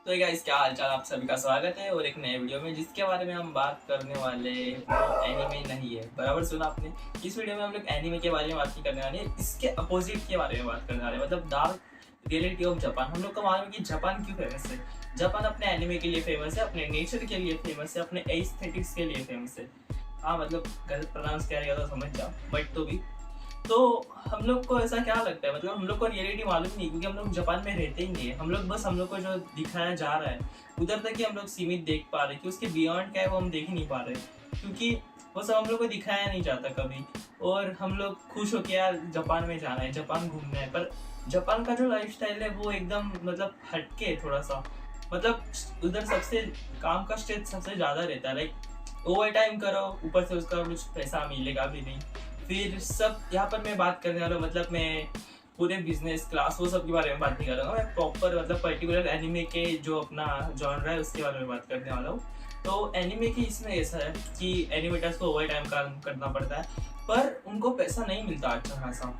तो गाइस, क्या हाल चाल। आप सभी का स्वागत है और एक नए वीडियो में, जिसके बारे में हम बात करने वाले वो एनीमे नहीं है। बराबर सुना आपने। इस वीडियो में हम लोग एनीमे के बारे में बात नहीं करने वाले हैं, इसके अपोजिट के बारे में बात करने वाले हैं, मतलब डार्क रियलिटी ऑफ जापान। हम लोग को मालूम है कि जापान क्यों फेमस है। जापान अपने एनीमे के लिए फेमस है, अपने नेचर के लिए फेमस है, अपने एस्थेटिक्स के लिए फेमस है। हाँ मतलब गलत प्रोनाउंस किया गया तो समझ जाओ, बट तो भी। तो हम लोग को ऐसा क्या लगता है, मतलब हम लोग को रियलिटी मालूम नहीं, क्योंकि हम लोग जापान में रहते ही नहीं है। हम लोग को जो दिखाया जा रहा है उधर तक ही हम लोग सीमित देख पा रहे, कि उसके बियॉन्ड क्या है वो हम देख ही नहीं पा रहे, क्योंकि वो सब हम लोग को दिखाया नहीं जाता कभी। और हम लोग खुश हो के यार जापान में जाना है, जापान घूमना है, पर जापान का जो लाइफस्टाइल है वो एकदम मतलब हटके है थोड़ा सा। मतलब उधर सबसे काम का स्ट्रेस सबसे ज़्यादा रहता है, लाइक ओवर टाइम करो, ऊपर से उसका कुछ पैसा मिलेगा भी नहीं। फिर सब यहाँ पर मैं बात करने वाला हूँ, मतलब मैं पूरे बिजनेस क्लास वो सब के बारे में बात नहीं कर रहा हूँ, मैं प्रॉपर मतलब पर्टिकुलर एनिमे के जो अपना जॉनर है उसके बारे में बात करने वाला हूँ। तो एनिमे की इसमें ऐसा है कि एनिमेटर्स को ओवर टाइम काम करना पड़ता है, पर उनको पैसा नहीं मिलता अच्छा खासा।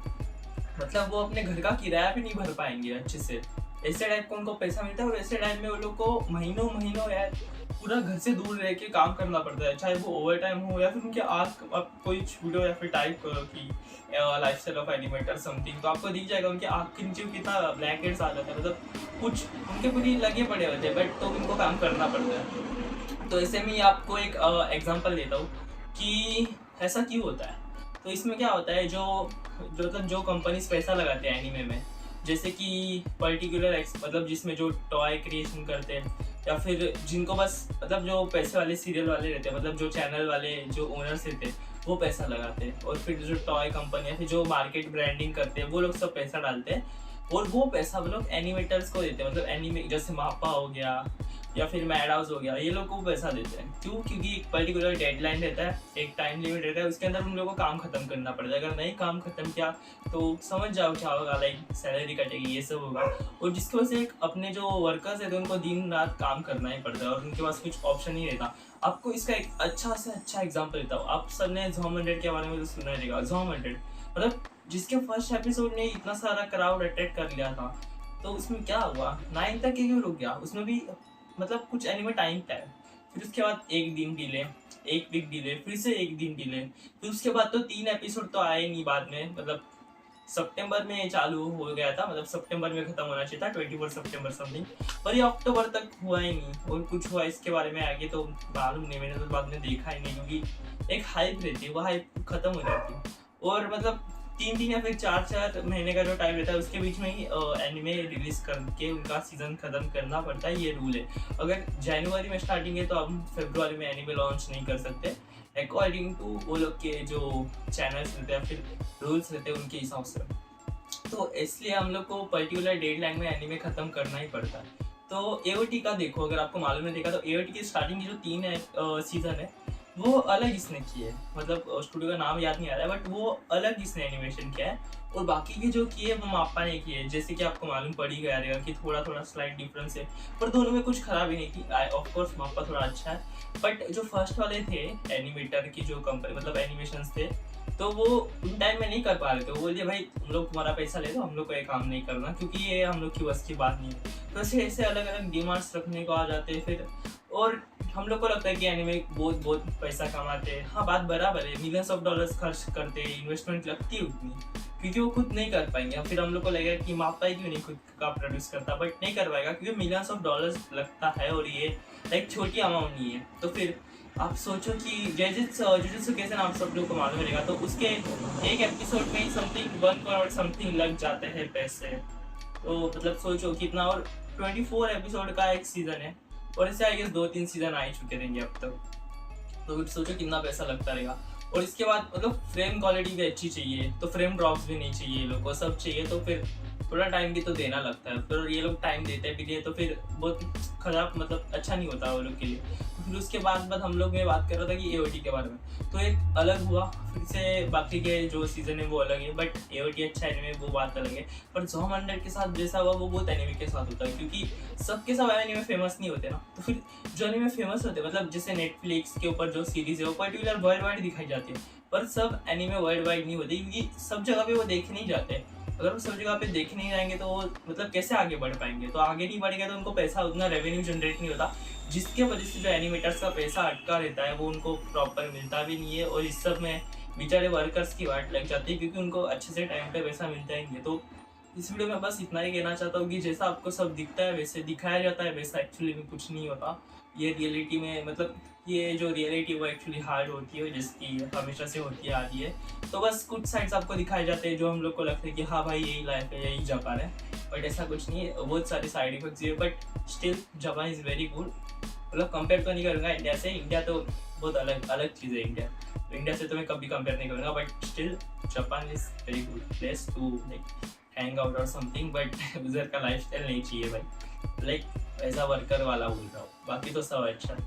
मतलब वो अपने घर का किराया भी नहीं भर पाएंगे अच्छे से। ऐसे टाइप को उनको पैसा मिलता है, और ऐसे टाइम में वो लोग को महीनों महीनों यार पूरा घर से दूर रह के काम करना पड़ता है, चाहे वो ओवर टाइम हो या फिर उनके आग। आप कोई वीडियो या फिर टाइप करो कि life style of animator something, तो आपको दिख जाएगा उनके आग के नीचे कितना ब्लैक हेड्स आ जाता है, मतलब कुछ उनके पूरी लगे पड़े होते हैं, बट तो उनको काम करना पड़ता है। तो ऐसे में आपको एक एग्जांपल देता हूँ कि ऐसा क्यों होता है। तो इसमें क्या होता है, जो कंपनीज पैसा लगाते हैं एनीमे में, जैसे कि पर्टिकुलर मतलब जिसमें जो टॉय क्रिएशन करते हैं, या फिर जिनको बस मतलब जो पैसे वाले सीरियल वाले रहते हैं, मतलब जो चैनल वाले जो ओनर्स रहते हैं वो पैसा लगाते हैं, और फिर जो टॉय कंपनी या फिर जो मार्केट ब्रांडिंग करते हैं वो लोग सब पैसा डालते हैं, और वो पैसा वो लोग एनिमेटर्स को देते हैं। मतलब एनिमे जैसे मापा हो गया या फिर मैड हाउस हो गया, ये लोग को पैसा देते हैं। क्यों? क्योंकि एक पर्टिकुलर डेडलाइन रहता है, एक टाइम लिमिट रहता है, उसके अंदर उन लोगों को काम खत्म करना पड़ता है। अगर नहीं काम खत्म किया तो समझ जाओ क्या होगा, लाइक सैलरी कटेगी, ये सब होगा। और जिसकी वजह से अपने जो वर्कर्स है तो उनको दिन रात काम करना ही पड़ता है, और उनके पास कुछ ऑप्शन नहीं रहता। आपको इसका एक अच्छा से अच्छा एग्जाम्पल देता हूँ। आप सबने ज़ॉम 100 के बारे में तो सुना रहेगा। ज़ॉम 100 मतलब जिसके फर्स्ट एपिसोड ने इतना सारा क्राउड अट्रैक्ट कर लिया था, तो उसमें क्या हुआ, 9 तक क्यों रुक गया? उसमें भी मतलब कुछ एनिमे टाइम था। फिर उसके बाद एक दिन डिले, एक वीक डिले, फिर से एक दिन डिले, फिर उसके बाद तो 3 एपिसोड तो आए नहीं बाद में। मतलब सितंबर में चालू हो गया था, मतलब सितंबर में खत्म होना चाहिए था, 24 सितंबर समथिंग, पर ये अक्टूबर तक हुआ ही नहीं। और कुछ हुआ इसके बारे में आगे तो मालूम नहीं, मैंने तो बाद में देखा ही नहीं, क्योंकि एक हाइप रहती है, वो हाइप खत्म हो जाती है। और मतलब 3 या फिर 4 महीने का जो टाइम रहता है उसके बीच में ही एनिमे रिलीज करके उनका सीजन खत्म करना पड़ता है, ये रूल है। अगर जनवरी में स्टार्टिंग है तो हम फरवरी में एनिमे लॉन्च नहीं कर सकते, अकॉर्डिंग टू वो लोग के जो चैनल्स रहते हैं फिर रूल्स रहते हैं उनके हिसाब से। तो इसलिए हम लोग को पर्टिकुलर डेडलाइन में एनीमे खत्म करना ही पड़ता है। तो एओटी का देखो, अगर आपको मालूम है देखा, तो एओटी की स्टार्टिंग की जो 3 सीजन है वो अलग इसने की है। मतलब स्टूडियो का नाम याद नहीं आ रहा है, बट वो अलग इसने एनिमेशन किया है, और बाकी के जो किए वो मापा ने किए। जैसे कि आपको मालूम पड़ ही गया रहेगा कि थोड़ा थोड़ा स्लाइट डिफरेंस है, पर दोनों में कुछ खराबी नहीं थी। ऑफ कोर्स मापा थोड़ा अच्छा है, बट जो फर्स्ट वाले थे एनिमेटर की जो कंपनी मतलब एनिमेशन थे, तो वो उन टाइम में नहीं कर पा रहे थे। वो बोलिए भाई तुम लोग तुम्हारा पैसा ले दो, हम लोग को ये काम नहीं करना, क्योंकि ये हम लोग की बस की बात नहीं है। तो ऐसे ऐसे अलग अलग डिमांड्स रखने को आ जाते हैं फिर। और हम लोग को लगता है कि एनिमे बहुत बहुत पैसा कमाते हैं। हाँ, बात बराबर है, मिलियंस ऑफ डॉलर्स खर्च करते हैं, इन्वेस्टमेंट लगती है उतनी, क्योंकि वो खुद नहीं कर पाएंगे। फिर हम लोग को लगेगा कि मापा ही क्यों नहीं खुद का प्रोड्यूस करता, बट नहीं कर पाएगा क्योंकि मिलियंस ऑफ डॉलर्स लगता है, और ये लाइक छोटी अमाउंट नहीं है। तो फिर आप सोचो कि जुजुत्सु कैसे नाम सब लोग को मालूम रहेगा, तो उसके एक एपिसोड में ही समथिंग 1 करोड़ समथिंग लग जाते हैं पैसे। तो मतलब सोचो कितना। और 24 एपिसोड का एक सीजन है, और इससे आई गेस 2-3 सीजन आ ही चुके रहेंगे अब तक। तो फिर सोचो कितना पैसा लगता रहेगा। और इसके बाद मतलब फ्रेम क्वालिटी भी अच्छी चाहिए, तो फ्रेम ड्रॉप्स भी नहीं चाहिए, लोग को सब चाहिए, तो फिर थोड़ा टाइम भी तो देना लगता है। फिर ये लोग टाइम देते भी दिए तो फिर बहुत खराब, मतलब अच्छा नहीं होता वो लोग के लिए। तो फिर उसके बाद हम लोग में बात कर रहा था कि एओटी के बारे में, तो एक अलग हुआ। फिर से बाकी के जो सीजन है वो अलग है, बट एओटी अच्छा एनिमे वो बात अलग है। पर ज़ॉम 100 के साथ जैसा हुआ वो बहुत एनिमे के साथ होता है, क्योंकि सबके सब एनिमे फेमस नहीं होते ना। तो फिर जो एनिमे फेमस होते हैं, मतलब जैसे नेटफ्लिक्स के ऊपर जो सीरीज है वो पर्टिकुलर वर्ल्ड वाइड दिखाई जाती है, पर सब एनिमे वर्ल्ड वाइड नहीं होती, क्योंकि सब जगह पे वो देखे नहीं जाते। अगर वो सब जगह पे देखने नहीं जाएंगे तो वो मतलब कैसे आगे बढ़ पाएंगे। तो आगे नहीं बढ़ेगा तो उनको पैसा उतना रेवेन्यू जनरेट नहीं होता, जिसके वजह से जो एनिमेटर्स का पैसा अटका रहता है वो उनको प्रॉपर मिलता भी नहीं है। और इस सब में बेचारे वर्कर्स की वाट लग जाती है क्योंकि उनको अच्छे से टाइम पे पैसा मिलता ही नहीं है। तो इस वीडियो में बस इतना ही कहना चाहता हूँ कि जैसा आपको सब दिखता है वैसे दिखाया जाता है, वैसा एक्चुअली में कुछ नहीं होता। ये रियलिटी में मतलब ये जो रियलिटी वो एक्चुअली हार्ड होती है, जिसकी हमेशा से होती आ रही है। तो बस कुछ साइड्स आपको दिखाए जाते हैं जो हम लोग को लगता है कि हाँ भाई यही लाइफ है, यही जापान है, बट ऐसा कुछ नहीं है। बहुत सारे साइड इफेक्ट्स है, but still Japan is very good. मतलब कंपेयर तो नहीं करूँगा इंडिया से, इंडिया तो बहुत अलग अलग चीज़ है। इंडिया से तो मैं कभी कंपेयर नहीं करूँगा, but still Japan is very good place to like hang out और समथिंग। बट उधर का लाइफ स्टाइल नहीं चाहिए भाई, लाइक ऐसा वर्कर वाला बोल रहा हूँ, बाकी तो सब अच्छा।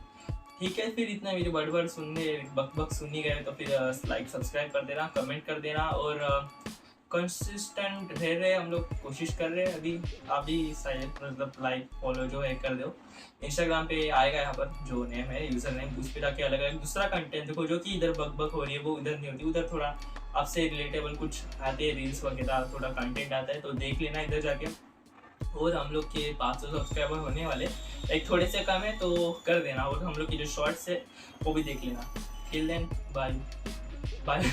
ठीक है, फिर इतना मेरी बड़ सुनने बक सुननी गए तो फिर लाइक सब्सक्राइब कर देना, कमेंट कर देना और कंसिस्टेंट रह रहे हम लोग, कोशिश कर रहे हैं अभी। आप भी शायद मतलब लाइक फॉलो जो है कर दो। इंस्टाग्राम पे आएगा यहाँ पर जो नेम है, यूज़र नेम, उस पर जाके अलग अलग दूसरा कंटेंट देखो जो कि इधर बक हो रही है वो उधर नहीं होती। उधर थोड़ा आपसे रिलेटेबल कुछ आते हैं, रील्स वगैरह थोड़ा कंटेंट आता है, तो देख लेना इधर जाके। और हम लोग के 500 सब्सक्राइबर होने वाले, एक थोड़े से कम है तो कर देना। और हम लोग की जो शॉर्ट्स है वो भी देख लेना। Till then bye bye.